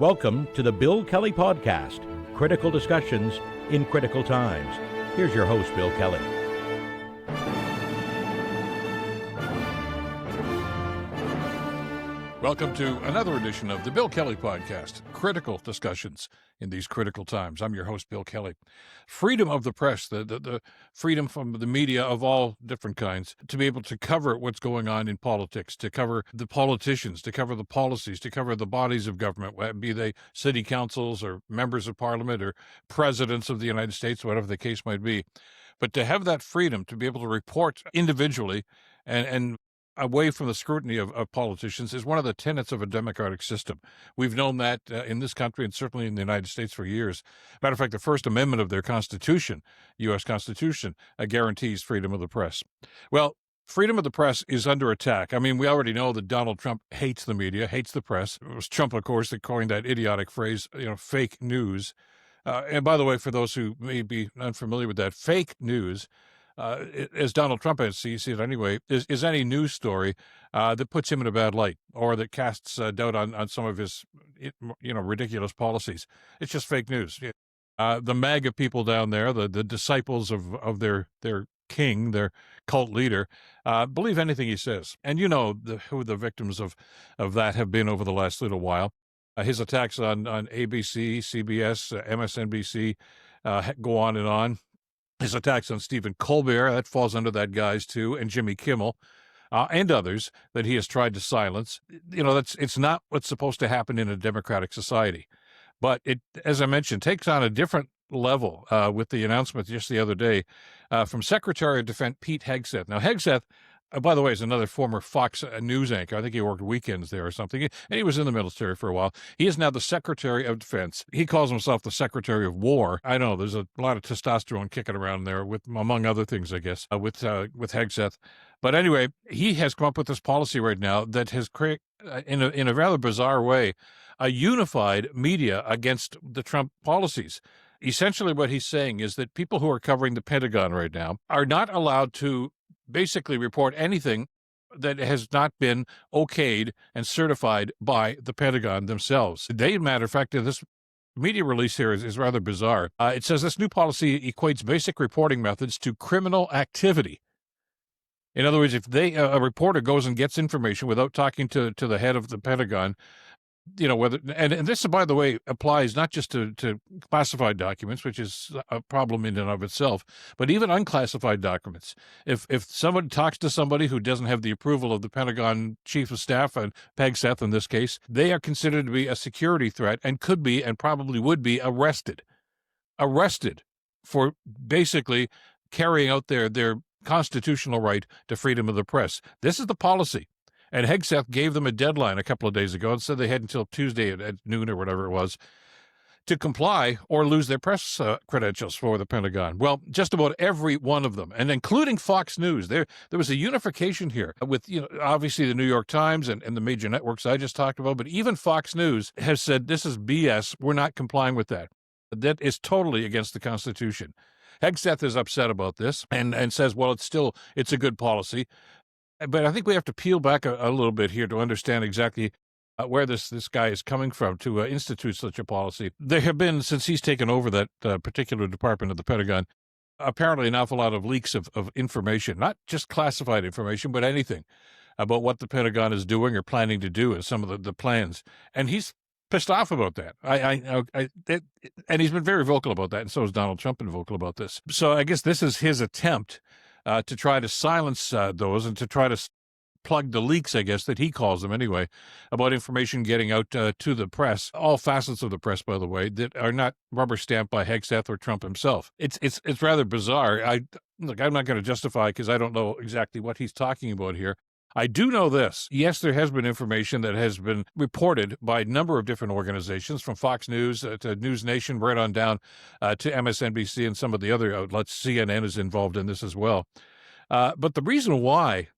Welcome to the Bill Kelly Podcast, critical discussions in critical times. Here's your host, Bill Kelly. Welcome to another edition of the Bill Kelly Podcast, critical discussions in these critical times. I'm your host, Bill Kelly. Freedom of the press, the freedom from the media of all different kinds to be able to cover what's going on in politics, to cover the politicians, to cover the policies, to cover the bodies of government, be they city councils or members of parliament or presidents of the United States, whatever the case might be. But to have that freedom to be able to report individually and away from the scrutiny of politicians is one of the tenets of a democratic system. We've known that in this country and certainly in the United States for years. Matter of fact, the First Amendment of their Constitution, U.S. Constitution, guarantees freedom of the press. Well, freedom of the press is under attack. I mean, we already know that Donald Trump hates the media, hates the press. It was Trump, of course, that coined that idiotic phrase, fake news. And by the way, for those who may be unfamiliar with that, fake news, as Donald Trump has sees it anyway, is any news story that puts him in a bad light or that casts doubt on some of his, ridiculous policies. It's just fake news. The MAGA people down there, the disciples of their king, their cult leader, believe anything he says. And you know who the victims of that have been over the last little while. His attacks on ABC, CBS, MSNBC go on and on. His attacks on Stephen Colbert, that falls under that guise too, and Jimmy Kimmel, and others that he has tried to silence. It's not what's supposed to happen in a democratic society. But it, as I mentioned, takes on a different level with the announcement just the other day from Secretary of Defense Pete Hegseth. Now, Hegseth, by the way, is another former Fox News anchor. I think he worked weekends there or something. And he was in the military for a while. He is now the Secretary of Defense. He calls himself the Secretary of War. I know there's a lot of testosterone kicking around there, with among other things, I guess, with Hegseth. But anyway, he has come up with this policy right now that has created, in a rather bizarre way, a unified media against the Trump policies. Essentially, what he's saying is that people who are covering the Pentagon right now are not allowed to basically report anything that has not been okayed and certified by the Pentagon themselves. Matter of fact, this media release here is rather bizarre. It says this new policy equates basic reporting methods to criminal activity. In other words, if a reporter goes and gets information without talking to the head of the Pentagon, whether and this, by the way, applies not just to classified documents, which is a problem in and of itself, but even unclassified documents. If someone talks to somebody who doesn't have the approval of the Pentagon Chief of Staff, and Hegseth in this case, they are considered to be a security threat and could be and probably would be arrested for basically carrying out their constitutional right to freedom of the press. This is the policy. And Hegseth gave them a deadline a couple of days ago and said they had until Tuesday at noon or whatever it was to comply or lose their press credentials for the Pentagon. Well, just about every one of them, and including Fox News. There was a unification here with, obviously the New York Times and the major networks I just talked about, but even Fox News has said this is BS. We're not complying with that. That is totally against the Constitution. Hegseth is upset about this and says, well, it's a good policy. But I think we have to peel back a little bit here to understand exactly where this guy is coming from to institute such a policy. There have been, since he's taken over that particular department of the Pentagon, apparently an awful lot of leaks of information, not just classified information, but anything about what the Pentagon is doing or planning to do and some of the plans. And he's pissed off about that. And he's been very vocal about that, and so has Donald Trump been vocal about this. So I guess this is his attempt to try to silence those and to try to plug the leaks, I guess, that he calls them anyway, about information getting out to the press, all facets of the press, by the way, that are not rubber stamped by Hegseth or Trump himself. It's rather bizarre. I'm not going to justify because I don't know exactly what he's talking about here. I do know this. Yes, there has been information that has been reported by a number of different organizations, from Fox News to News Nation, right on down to MSNBC and some of the other outlets. CNN is involved in this as well. But the reason why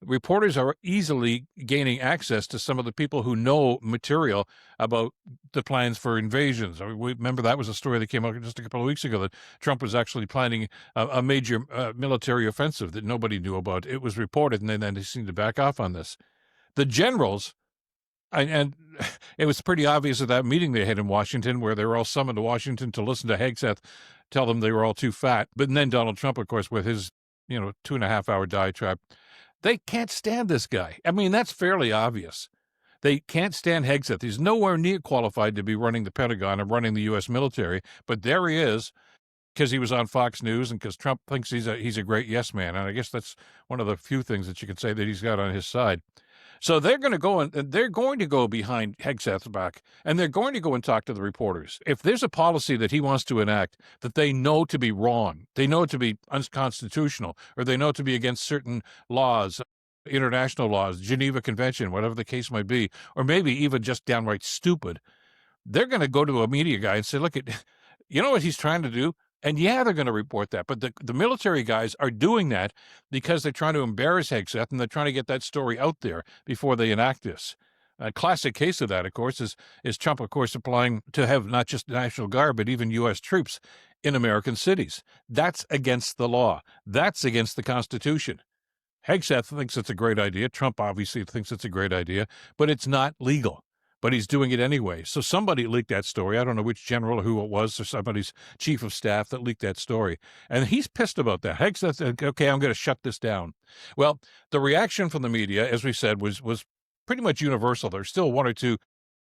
reporters are easily gaining access to some of the people who know material about the plans for invasions. I mean, remember that was a story that came out just a couple of weeks ago, that Trump was actually planning a major military offensive that nobody knew about. It was reported, and then they seemed to back off on this. The generals, and it was pretty obvious at that meeting they had in Washington, where they were all summoned to Washington to listen to Hegseth tell them they were all too fat. But then Donald Trump, of course, with his 2.5-hour diatribe, they can't stand this guy. I mean, that's fairly obvious. They can't stand Hegseth. He's nowhere near qualified to be running the Pentagon and running the U.S. military, but there he is, because he was on Fox News and because Trump thinks he's a great yes man. And I guess that's one of the few things that you can say that he's got on his side. So they're going to go and they're going to go behind Hegseth's back, and they're going to go and talk to the reporters. If there's a policy that he wants to enact that they know to be wrong, they know to be unconstitutional, or they know to be against certain laws, international laws, Geneva Convention, whatever the case might be, or maybe even just downright stupid, they're going to go to a media guy and say, look, you know what he's trying to do? And yeah, they're going to report that. But the military guys are doing that because they're trying to embarrass Hegseth, and they're trying to get that story out there before they enact this. A classic case of that, of course, is Trump, of course, applying to have not just National Guard, but even U.S. troops in American cities. That's against the law. That's against the Constitution. Hegseth thinks it's a great idea. Trump obviously thinks it's a great idea, but it's not legal. But he's doing it anyway. So somebody leaked that story. I don't know which general or who it was, or somebody's chief of staff that leaked that story. And he's pissed about that. Hegseth said, okay, I'm going to shut this down. Well, the reaction from the media, as we said, was pretty much universal. There's still one or two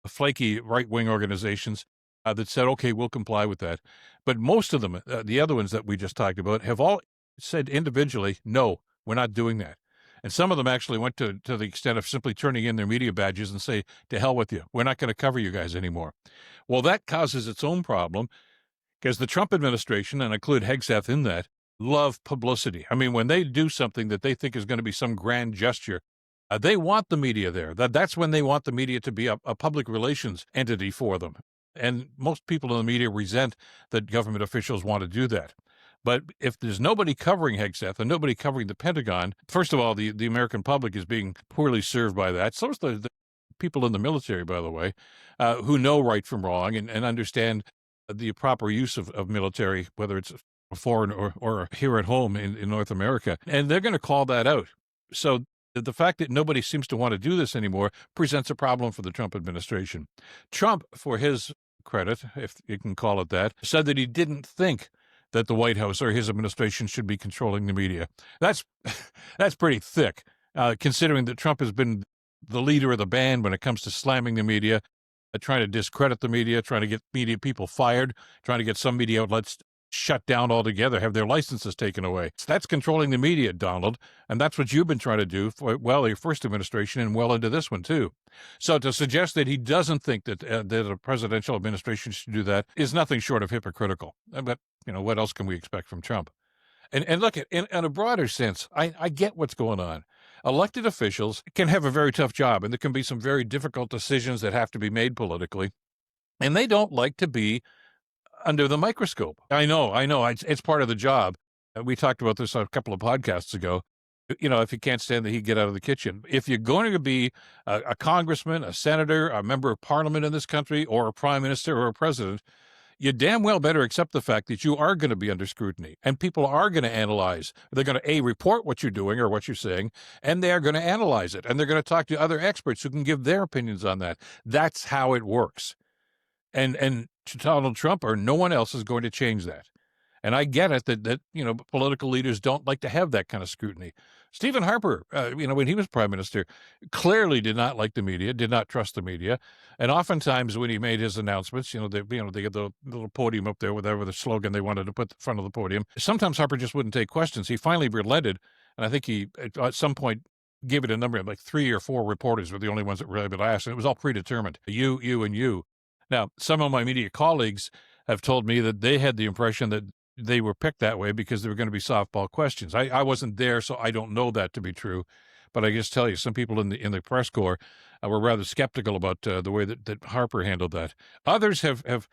flaky right-wing organizations that said, okay, we'll comply with that. But most of them, the other ones that we just talked about, have all said individually, no, we're not doing that. And some of them actually went to the extent of simply turning in their media badges and say, to hell with you. We're not going to cover you guys anymore. Well, that causes its own problem, because the Trump administration, and I include Hegseth in that, love publicity. I mean, when they do something that they think is going to be some grand gesture, they want the media there. That's when they want the media to be a public relations entity for them. And most people in the media resent that government officials want to do that. But if there's nobody covering Hegseth and nobody covering the Pentagon, first of all, the American public is being poorly served by that. So is the people in the military, by the way, who know right from wrong and understand the proper use of military, whether it's foreign or here at home in North America. And they're going to call that out. So the fact that nobody seems to want to do this anymore presents a problem for the Trump administration. Trump, for his credit, if you can call it that, said that he didn't think that the White House or his administration should be controlling the media. That's pretty thick, considering that Trump has been the leader of the band when it comes to slamming the media, trying to discredit the media, trying to get media people fired, trying to get some media outlets shut down altogether, have their licenses taken away. So that's controlling the media, Donald, and that's what you've been trying to do for, well, your first administration and well into this one, too. So to suggest that he doesn't think that a presidential administration should do that is nothing short of hypocritical. But, what else can we expect from Trump? And look, in a broader sense, I get what's going on. Elected officials can have a very tough job, and there can be some very difficult decisions that have to be made politically, and they don't like to be under the microscope. I know. It's part of the job. We talked about this a couple of podcasts ago. If you can't stand the heat, get out of the kitchen. If you're going to be a congressman, a senator, a member of parliament in this country, or a prime minister or a president, you damn well better accept the fact that you are going to be under scrutiny, and people are going to analyze. They're going to, report what you're doing or what you're saying, and they are going to analyze it, and they're going to talk to other experts who can give their opinions on that. That's how it works. And to Donald Trump or no one else is going to change that. And I get it that political leaders don't like to have that kind of scrutiny. Stephen Harper, when he was prime minister, clearly did not like the media, did not trust the media. And oftentimes when he made his announcements, they get the little podium up there, whatever the slogan they wanted to put in front of the podium. Sometimes Harper just wouldn't take questions. He finally relented. And I think he, at some point, gave it a number of like 3 or 4 reporters were the only ones that were able to ask. And it was all predetermined. You, and you. Now, some of my media colleagues have told me that they had the impression that they were picked that way because there were going to be softball questions. I wasn't there, so I don't know that to be true. But I just tell you, some people in the press corps were rather skeptical about the way that Harper handled that. Others have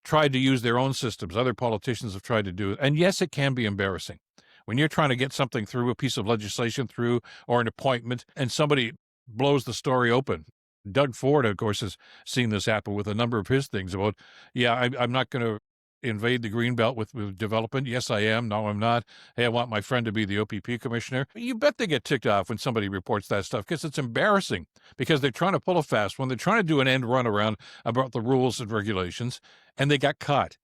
tried to use their own systems. Other politicians have tried to do it. And yes, it can be embarrassing. When you're trying to get something through, a piece of legislation through, or an appointment, and somebody blows the story open. Doug Ford, of course, has seen this happen with a number of his things about, I'm not going to invade the Greenbelt with development? Yes, I am. No, I'm not. Hey, I want my friend to be the OPP commissioner. You bet they get ticked off when somebody reports that stuff because it's embarrassing, because they're trying to pull a fast one. They're trying to do an end run around about the rules and regulations, and they got caught.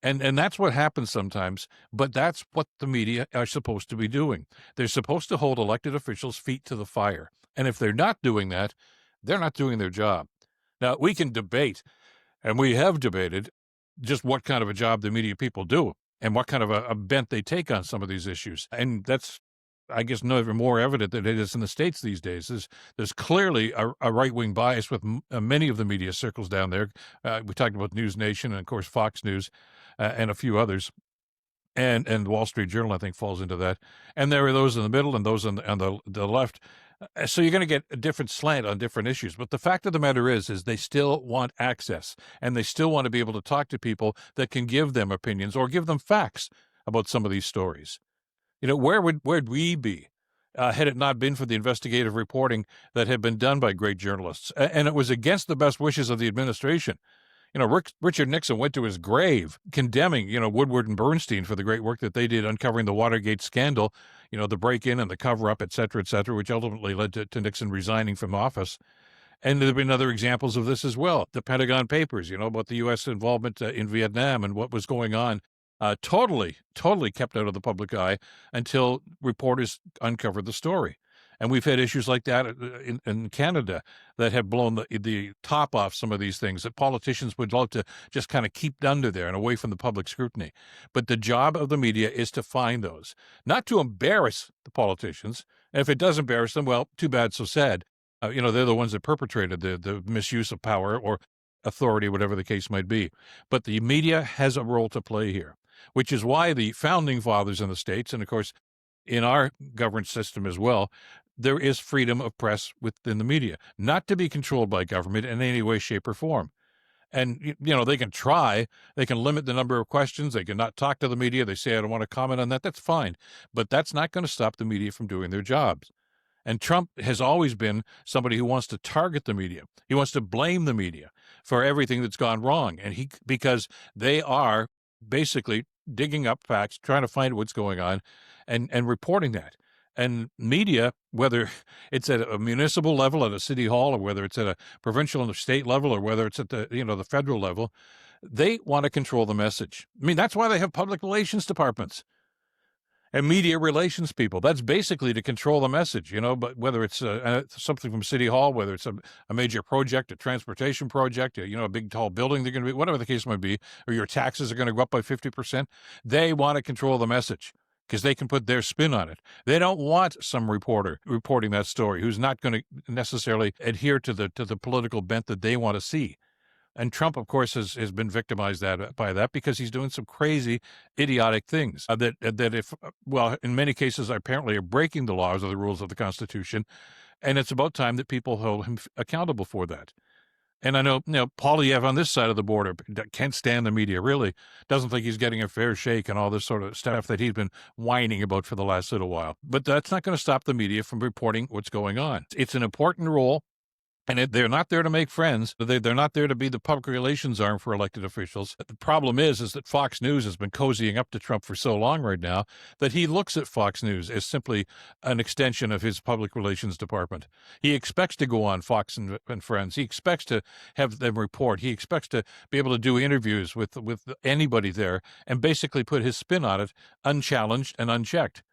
And that's what happens sometimes, but that's what the media are supposed to be doing. They're supposed to hold elected officials' feet to the fire. And if they're not doing that, they're not doing their job. Now, we can debate, and we have debated, just what kind of a job the media people do and what kind of a bent they take on some of these issues. And that's, I guess, never more evident than it is in the States these days. There's clearly a right-wing bias with many of the media circles down there. We talked about News Nation and, of course, Fox News and a few others. And the Wall Street Journal, I think, falls into that. And there are those in the middle and those on the left. So you're going to get a different slant on different issues. But the fact of the matter is they still want access, and they still want to be able to talk to people that can give them opinions or give them facts about some of these stories. You know, where'd we be had it not been for the investigative reporting that had been done by great journalists? And it was against the best wishes of the administration. You know, Richard Nixon went to his grave condemning, Woodward and Bernstein for the great work that they did uncovering the Watergate scandal, the break-in and the cover-up, et cetera, which ultimately led to Nixon resigning from office. And there have been other examples of this as well. The Pentagon Papers, about the U.S. involvement in Vietnam and what was going on, totally kept out of the public eye until reporters uncovered the story. And we've had issues like that in Canada that have blown the top off some of these things that politicians would love to just kind of keep under there and away from the public scrutiny. But the job of the media is to find those, not to embarrass the politicians. And if it does embarrass them, well, too bad, so sad. They're the ones that perpetrated the misuse of power or authority, whatever the case might be. But the media has a role to play here, which is why the founding fathers in the States, and of course, in our governance system as well, there is freedom of press within the media, not to be controlled by government in any way, shape, or form. And, they can try, they can limit the number of questions, they can not talk to the media, they say, I don't want to comment on that, that's fine. But that's not going to stop the media from doing their jobs. And Trump has always been somebody who wants to target the media. He wants to blame the media for everything that's gone wrong. And because they are basically digging up facts, trying to find what's going on and reporting that. And media, whether it's at a municipal level at a city hall, or whether it's at a provincial and state level, or whether it's at the federal level, they want to control the message. I mean, that's why they have public relations departments and media relations people. That's basically to control the message, but whether it's something from City Hall, whether it's a major project, a transportation project, a big tall building they're going to be, whatever the case might be, or your taxes are going to go up by 50%, they want to control the message because they can put their spin on it. They don't want some reporter reporting that story who's not going to necessarily adhere to the political bent that they want to see. And Trump, of course, has been victimized by that because he's doing some crazy, idiotic things that in many cases, apparently are breaking the laws or the rules of the Constitution. And it's about time that people hold him accountable for that. And I know, Poilievre on this side of the border can't stand the media, really, doesn't think he's getting a fair shake and all this sort of stuff that he's been whining about for the last little while. But that's not going to stop the media from reporting what's going on. It's an important role. And they're not there to make friends. They're not there to be the public relations arm for elected officials. The problem is that Fox News has been cozying up to Trump for so long right now that he looks at Fox News as simply an extension of his public relations department. He expects to go on Fox and Friends. He expects to have them report. He expects to be able to do interviews with anybody there and basically put his spin on it unchallenged and unchecked.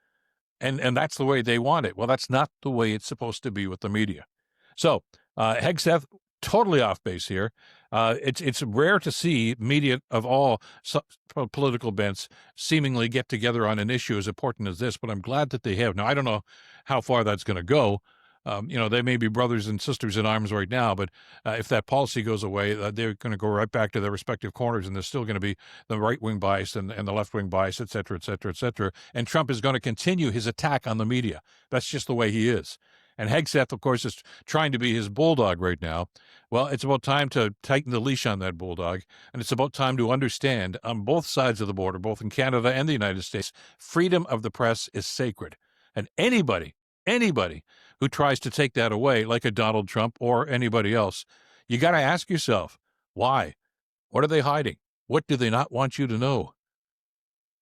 And that's the way they want it. Well, that's not the way it's supposed to be with the media. So, Hegseth, totally off base here. It's rare to see media of all political bents seemingly get together on an issue as important as this, but I'm glad that they have. Now, I don't know how far that's going to go. They may be brothers and sisters in arms right now, but if that policy goes away, they're going to go right back to their respective corners, and there's still going to be the right-wing bias and the left-wing bias, et cetera, et cetera, et cetera. And Trump is going to continue his attack on the media. That's just the way he is. And Hegseth, of course, is trying to be his bulldog right now. Well, it's about time to tighten the leash on that bulldog, and it's about time to understand on both sides of the border, both in Canada and the United States, freedom of the press is sacred. And anybody who tries to take that away, like a Donald Trump or anybody else, you got to ask yourself, why? What are they hiding? What do they not want you to know?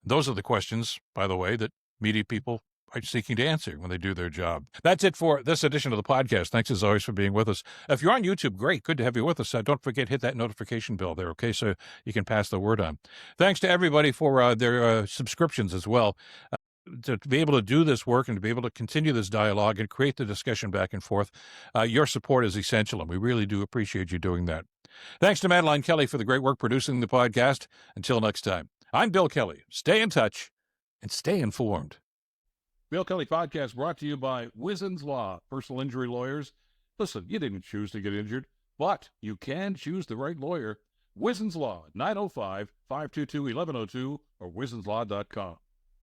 Those are the questions, by the way, that media people are seeking to answer when they do their job. That's it for this edition of the podcast. Thanks, as always, for being with us. If you're on YouTube, great. Good to have you with us. Don't forget, hit that notification bell there, okay, so you can pass the word on. Thanks to everybody for their subscriptions as well. To be able to do this work and to be able to continue this dialogue and create the discussion back and forth, your support is essential, and we really do appreciate you doing that. Thanks to Madeline Kelly for the great work producing the podcast. Until next time, I'm Bill Kelly. Stay in touch and stay informed. Bill Kelly Podcast brought to you by Wizen's Law, personal injury lawyers. Listen, you didn't choose to get injured, but you can choose the right lawyer. Wizen's Law, 905-522-1102 or wizenslaw.com.